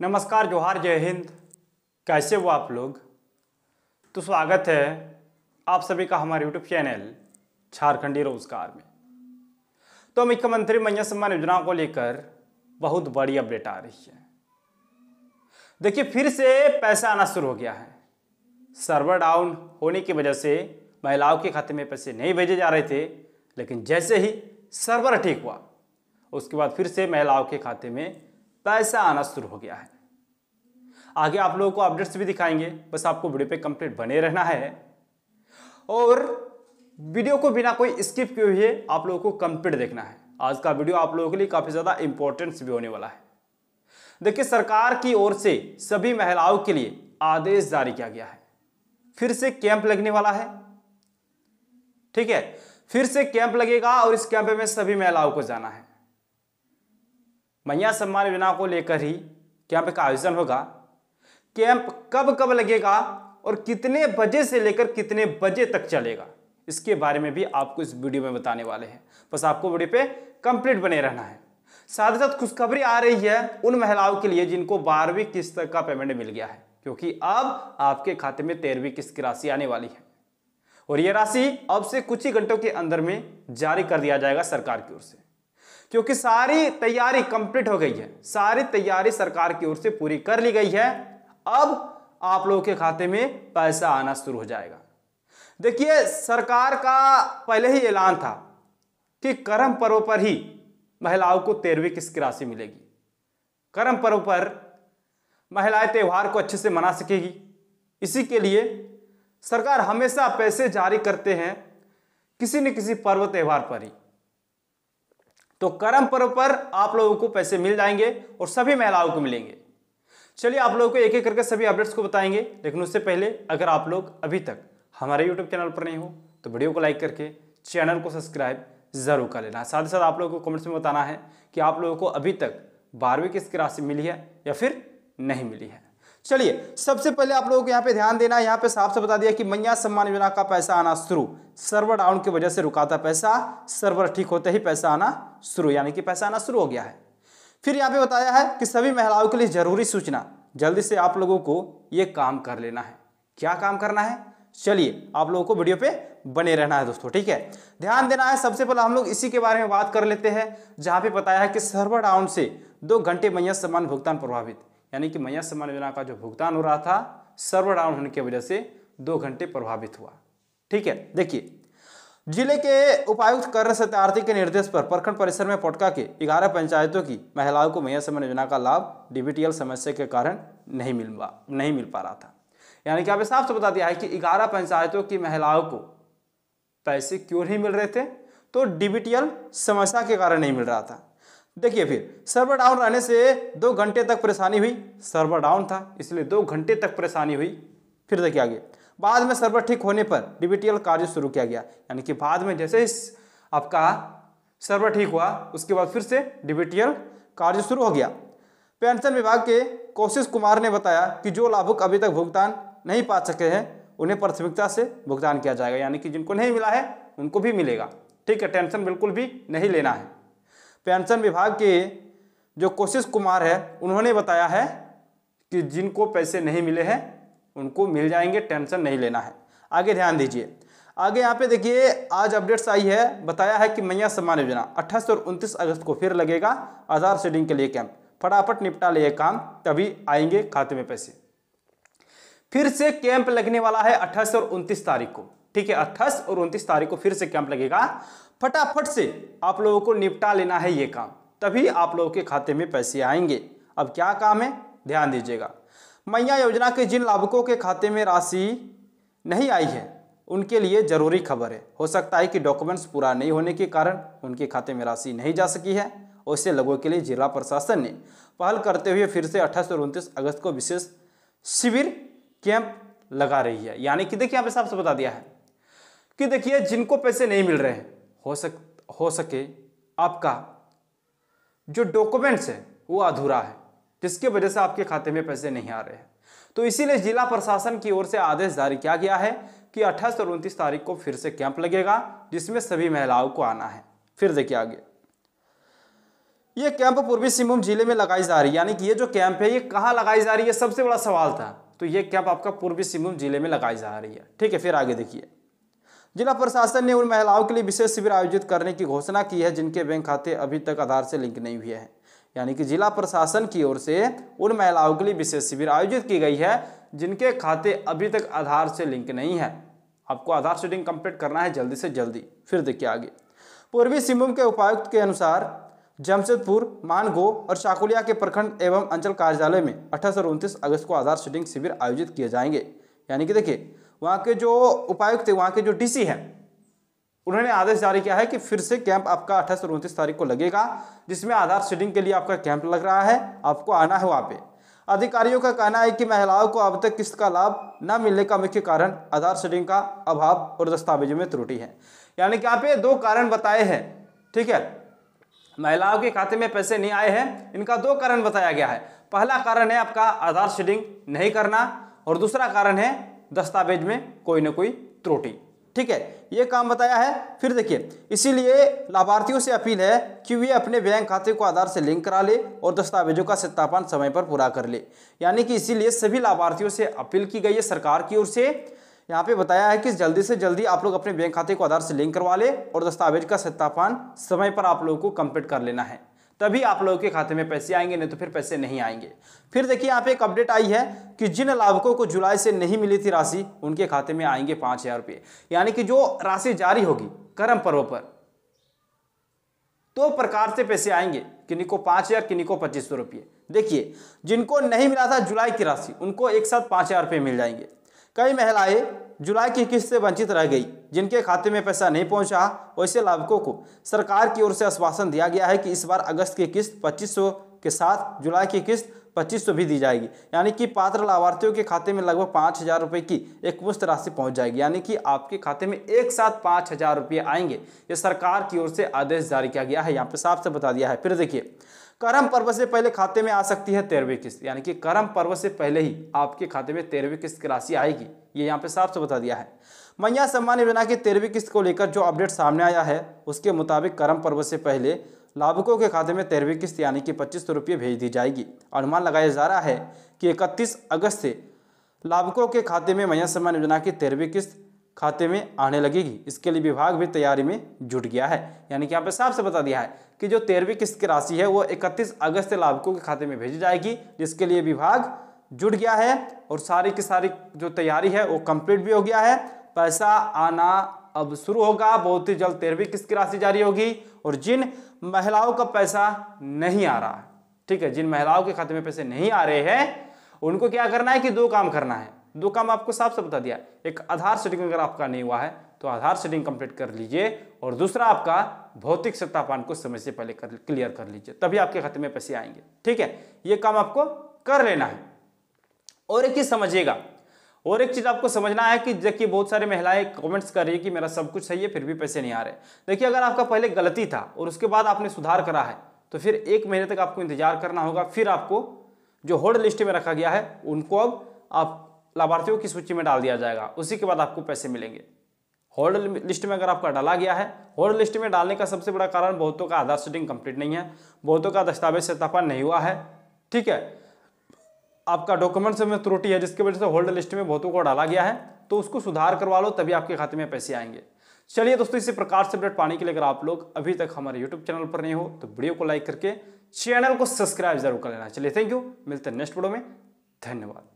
नमस्कार, जोहार, जय हिंद। कैसे हो आप लोग? तो स्वागत है आप सभी का हमारे यूट्यूब चैनल झारखंडी रोजगार में। तो मुख्यमंत्री मैया सम्मान योजना को लेकर बहुत बड़ी अपडेट आ रही है। देखिए, फिर से पैसा आना शुरू हो गया है। सर्वर डाउन होने की वजह से महिलाओं के खाते में पैसे नहीं भेजे जा रहे थे, लेकिन जैसे ही सर्वर ठीक हुआ उसके बाद फिर से महिलाओं के खाते में पैसा आना शुरू हो गया है। आगे आप लोगों को अपडेट्स भी दिखाएंगे, बस आपको वीडियो पे कंप्लीट बने रहना है और वीडियो को बिना कोई स्किप किए हुए आप लोगों को कंप्लीट देखना है। आज का वीडियो आप लोगों के लिए काफी ज्यादा इंपॉर्टेंट भी होने वाला है। देखिए, सरकार की ओर से सभी महिलाओं के लिए आदेश जारी किया गया है। फिर से कैंप लगने वाला है, ठीक है। फिर से कैंप लगेगा और इस कैंप में सभी महिलाओं को जाना है। मैया सम्मान योजना को लेकर ही कैंप का आयोजन होगा। कैंप कब कब लगेगा और कितने बजे से लेकर कितने बजे तक चलेगा, इसके बारे में भी आपको इस वीडियो में बताने वाले हैं। बस आपको वीडियो पे कंप्लीट बने रहना है। साथ ही साथ खुशखबरी आ रही है उन महिलाओं के लिए जिनको 12वीं किस्त का पेमेंट मिल गया है, क्योंकि अब आपके खाते में 13वीं किस्त की राशि आने वाली है और यह राशि अब से कुछ ही घंटों के अंदर में जारी कर दिया जाएगा सरकार की ओर से, क्योंकि सारी तैयारी कंप्लीट हो गई है। सारी तैयारी सरकार की ओर से पूरी कर ली गई है। अब आप लोगों के खाते में पैसा आना शुरू हो जाएगा। देखिए, सरकार का पहले ही ऐलान था कि करम पर्व पर ही महिलाओं को 13वीं किस्त की राशि मिलेगी। करम पर्व पर महिलाएं त्योहार को अच्छे से मना सकेगी, इसी के लिए सरकार हमेशा पैसे जारी करते हैं किसी न किसी पर्व त्योहार पर ही। तो करम पर्व पर आप लोगों को पैसे मिल जाएंगे और सभी महिलाओं को मिलेंगे। चलिए, आप लोगों को एक एक करके सभी अपडेट्स को बताएंगे, लेकिन उससे पहले अगर आप लोग अभी तक हमारे यूट्यूब चैनल पर नहीं हो तो वीडियो को लाइक करके चैनल को सब्सक्राइब जरूर कर लेना। साथ ही साथ आप लोगों को कमेंट्स में बताना है कि आप लोगों को अभी तक 12वीं किस्त की राशि मिली है या फिर नहीं मिली है। चलिए, सबसे पहले आप लोगों को यहाँ पे ध्यान देना है। यहाँ पे साफ से बता दिया कि मैया सम्मान योजना का पैसा आना शुरू। सर्वर डाउन की वजह से रुका था पैसा, सर्वर ठीक होते ही पैसा आना शुरू, यानी कि पैसा आना शुरू हो गया है। फिर यहाँ पे बताया है कि सभी महिलाओं के लिए जरूरी सूचना, जल्दी से आप लोगों को ये काम कर लेना है। क्या काम करना है? चलिए, आप लोगों को वीडियो पे बने रहना है दोस्तों, ठीक है। ध्यान देना है। सबसे पहले हम लोग इसी के बारे में बात कर लेते हैं, जहां पे बताया है कि सर्वर डाउन से 2 घंटे मैया सम्मान भुगतान प्रभावित, यानी कि मैया सम्मान योजना का जो भुगतान हो रहा था सर्वर डाउन होने की वजह से 2 घंटे प्रभावित हुआ, ठीक है। देखिए, जिले के उपायुक्त कर्ण सत्यार्थी के निर्देश पर प्रखंड परिसर में पोटका के 11 पंचायतों की महिलाओं को मैया सम्मान योजना का लाभ डीबीटीएल समस्या के कारण नहीं मिल पा रहा था। यानी कि आप साफ से बता दिया है कि 11 पंचायतों की महिलाओं को पैसे क्यों नहीं मिल रहे थे, तो डीबीटीएल समस्या के कारण नहीं मिल रहा था। देखिए, फिर सर्वर डाउन रहने से 2 घंटे तक परेशानी हुई। सर्वर डाउन था इसलिए 2 घंटे तक परेशानी हुई। फिर देखिए आगे, बाद में सर्वर ठीक होने पर डीबीटीएल कार्य शुरू किया गया, यानी कि बाद में जैसे ही आपका सर्वर ठीक हुआ उसके बाद फिर से डीबीटीएल कार्य शुरू हो गया। पेंशन विभाग के कौशिक कुमार ने बताया कि जो लाभुक अभी तक भुगतान नहीं पा सके हैं उन्हें प्राथमिकता से भुगतान किया जाएगा, यानी कि जिनको नहीं मिला है उनको भी मिलेगा, ठीक है। टेंशन बिल्कुल भी नहीं लेना है। पेंशन विभाग के जो कौशिक कुमार है उन्होंने बताया है कि जिनको पैसे नहीं मिले हैं उनको मिल जाएंगे, टेंशन नहीं लेना है। आगे ध्यान दीजिए। आगे यहाँ पे देखिए, आज अपडेट्स आई है, बताया है कि मैया सम्मान योजना 28 और 29 अगस्त को फिर लगेगा आधार सीडिंग के लिए कैंप। फटाफट निपटा ले ये काम, तभी आएंगे खाते में पैसे। फिर से कैंप लगने वाला है 28 और 29 तारीख को, ठीक है। 28 और 29 तारीख को फिर से कैंप लगेगा। फटाफट से आप लोगों को निपटा लेना है ये काम, तभी आप लोगों के खाते में पैसे आएंगे। अब क्या काम है, ध्यान दीजिएगा। मैया योजना के जिन लाभुकों के खाते में राशि नहीं आई है उनके लिए जरूरी खबर है। हो सकता है कि डॉक्यूमेंट्स पूरा नहीं होने के कारण उनके खाते में राशि नहीं जा सकी है, और इससे लोगों के लिए जिला प्रशासन ने पहल करते हुए फिर से 28 और 29 अगस्त को विशेष शिविर कैंप लगा रही है। यानी कि देखिए, यहाँ पे साफ से बता दिया है कि देखिए, जिनको पैसे नहीं मिल रहे हैं, हो सके आपका जो डॉक्यूमेंट्स है वो अधूरा है, जिसकी वजह से आपके खाते में पैसे नहीं आ रहे हैं। तो इसीलिए जिला प्रशासन की ओर से आदेश जारी किया गया है कि 28 और 29 तारीख को फिर से कैंप लगेगा, जिसमें सभी महिलाओं को आना है। फिर देखिए आगे, ये कैंप पूर्वी सिंहभूम जिले में लगाई जा रही है, यानी कि ये जो कैंप है ये कहाँ लगाई जा रही है, सबसे बड़ा सवाल था। तो ये कैंप आपका पूर्वी सिंहभूम जिले में लगाई जा रही है। ठीक है, फिर आगे देखिए, जिला प्रशासन ने उन महिलाओं के लिए विशेष शिविर आयोजित करने की घोषणा की है जिनके बैंक खाते अभी तक आधार से लिंक नहीं हुए हैं। यानी कि जिला प्रशासन की ओर से उन महिलाओं के लिए विशेष शिविर आयोजित की गई है जिनके खाते अभी तक आधार से लिंक नहीं है। आपको आधार सेटिंग कंप्लीट करना है जल्दी से जल्दी। फिर देखिए आगे, पूर्वी सिंहभूम के उपायुक्त के अनुसार जमशेदपुर, मानगो और चाकुलिया के प्रखंड एवं अंचल कार्यालय में 28 और 29 अगस्त को आधार सेटिंग शिविर आयोजित किए जाएंगे। यानी कि देखिए, वहाँ के जो उपायुक्त, वहाँ के जो डीसी हैं, उन्होंने आदेश जारी किया है कि फिर से कैंप आपका 28 और 29 तारीख को लगेगा, जिसमें आधार सेटिंग के लिए आपका कैंप लग रहा है, आपको आना है वहाँ पे। अधिकारियों का कहना है कि महिलाओं को अब तक किस्त का लाभ न मिलने का मुख्य कारण आधार सेटिंग का अभाव और दस्तावेजों में त्रुटि है। यानी कि यहाँ पे 2 कारण बताए हैं। ठीक है, महिलाओं के खाते में पैसे नहीं आए हैं, इनका 2 कारण बताया गया है। पहला कारण है आपका आधार सेटिंग नहीं करना और दूसरा कारण है दस्तावेज में कोई ना कोई त्रुटि। ठीक है, ये काम बताया है। फिर देखिए, इसीलिए लाभार्थियों से अपील है कि वे अपने बैंक खाते को आधार से लिंक करा ले और दस्तावेजों का सत्यापन समय पर पूरा कर ले। यानी कि इसीलिए सभी लाभार्थियों से अपील की गई है सरकार की ओर से। यहाँ पे बताया है कि जल्दी से जल्दी आप लोग अपने बैंक खाते को आधार से लिंक करवा ले और दस्तावेज का सत्यापन समय पर आप लोगों को कंप्लीट कर लेना है, तभी आप लोगों के खाते में पैसे आएंगे, नहीं तो फिर पैसे नहीं आएंगे। फिर देखिए, यहाँ पे एक अपडेट आई है कि जिन लाभुकों को जुलाई से नहीं मिली थी राशि, उनके खाते में आएंगे 5,000 रुपये। यानी कि जो राशि जारी होगी करम पर्व पर, 2 प्रकार से पैसे आएंगे, किन्हीं को 5,000, किन्हीं को 2,500 रुपये। देखिए, जिनको नहीं मिला था जुलाई की राशि, उनको एक साथ 5,000 रुपये मिल जाएंगे। कई महिलाएं जुलाई की किस्त से वंचित रह गई, जिनके खाते में पैसा नहीं पहुंचा, वैसे लाभुकों को सरकार की ओर से आश्वासन दिया गया है कि इस बार अगस्त की किस्त 2,500 के साथ जुलाई की किस्त 2,500 भी दी जाएगी। यानी कि पात्र लाभार्थियों के खाते में लगभग 5,000 रुपये की एक मुश्त राशि पहुंच जाएगी। यानी कि आपके खाते में एक साथ 5,000 रुपये आएंगे। ये सरकार की ओर से आदेश जारी किया गया है, यहाँ पे साफ से बता दिया है। फिर देखिए, करम पर्व से पहले खाते में आ सकती है 13वीं किस्त। यानी कि करम पर्व से पहले ही आपके खाते में 13वीं किस्त की राशि आएगी, ये यहाँ पे साफ से बता दिया है। मैया सम्मान योजना की 13वीं किस्त को लेकर जो अपडेट सामने आया है, उसके मुताबिक करम पर्व से पहले लाभुकों के खाते में 13वीं किस्त यानी कि 2,500 रुपये भेज दी जाएगी। अनुमान लगाया जा रहा है कि 31 अगस्त से लाभुकों के खाते में मैया सम्मान योजना की 13वीं किस्त खाते में आने लगेगी। इसके लिए विभाग भी तैयारी में जुट गया है। यानी कि यहाँ पे साफ से बता दिया है कि जो 13वीं किस्त की राशि है वो 31 अगस्त से लाभुकों के खाते में भेजी जाएगी, जिसके लिए विभाग जुट गया है और सारी की सारी जो तैयारी है वो कंप्लीट भी हो गया है। पैसा आना अब शुरू होगा, बहुत ही जल्द 13वीं किस्त की राशि जारी होगी। और जिन महिलाओं का पैसा नहीं आ रहा है, ठीक है, जिन महिलाओं के खाते में पैसे नहीं आ रहे हैं, उनको क्या करना है कि 2 काम करना है। 2 काम आपको साफ से बता दिया। एक, आधार सेटिंग अगर आपका नहीं हुआ है तो आधार सेटिंग कंप्लीट कर लीजिए, और दूसरा आपका भौतिक सत्यापन को समय से पहले क्लियर कर लीजिए, तभी आपके खाते में पैसे आएंगे। ठीक है, ये काम आपको कर लेना है। और एक चीज समझिएगा, और एक चीज आपको समझना है कि देखिए, बहुत सारी महिलाएं कमेंट्स कर रही है कि मेरा सब कुछ सही है फिर भी पैसे नहीं आ रहे। देखिए, अगर आपका पहले गलती था और उसके बाद आपने सुधार करा है तो फिर 1 महीने तक आपको इंतजार करना होगा। फिर आपको जो होल्ड लिस्ट में रखा गया है उनको अब आप लाभार्थियों की सूची में डाल दिया जाएगा, उसी के बाद आपको पैसे मिलेंगे। होल्ड लिस्ट में अगर आपका डाला गया है, होल्ड लिस्ट में डालने का सबसे बड़ा कारण बहुतों का आधार सेटिंग कंप्लीट नहीं है, बहुतों का दस्तावेज सत्यापन नहीं हुआ है। ठीक है, आपका डॉक्यूमेंट्स में त्रुटि है, जिसकी वजह से होल्ड लिस्ट में बहुतों को डाला गया है, तो उसको सुधार करवा लो, तभी आपके खाते में पैसे आएंगे। चलिए दोस्तों, इसी प्रकार से अपडेट पाने के लिए अगर आप लोग अभी तक हमारे यूट्यूब चैनल पर नहीं हो तो वीडियो को लाइक करके चैनल को सब्सक्राइब जरूर कर लेना। चलिए, थैंक यू, मिलते हैं नेक्स्ट वीडियो में। धन्यवाद।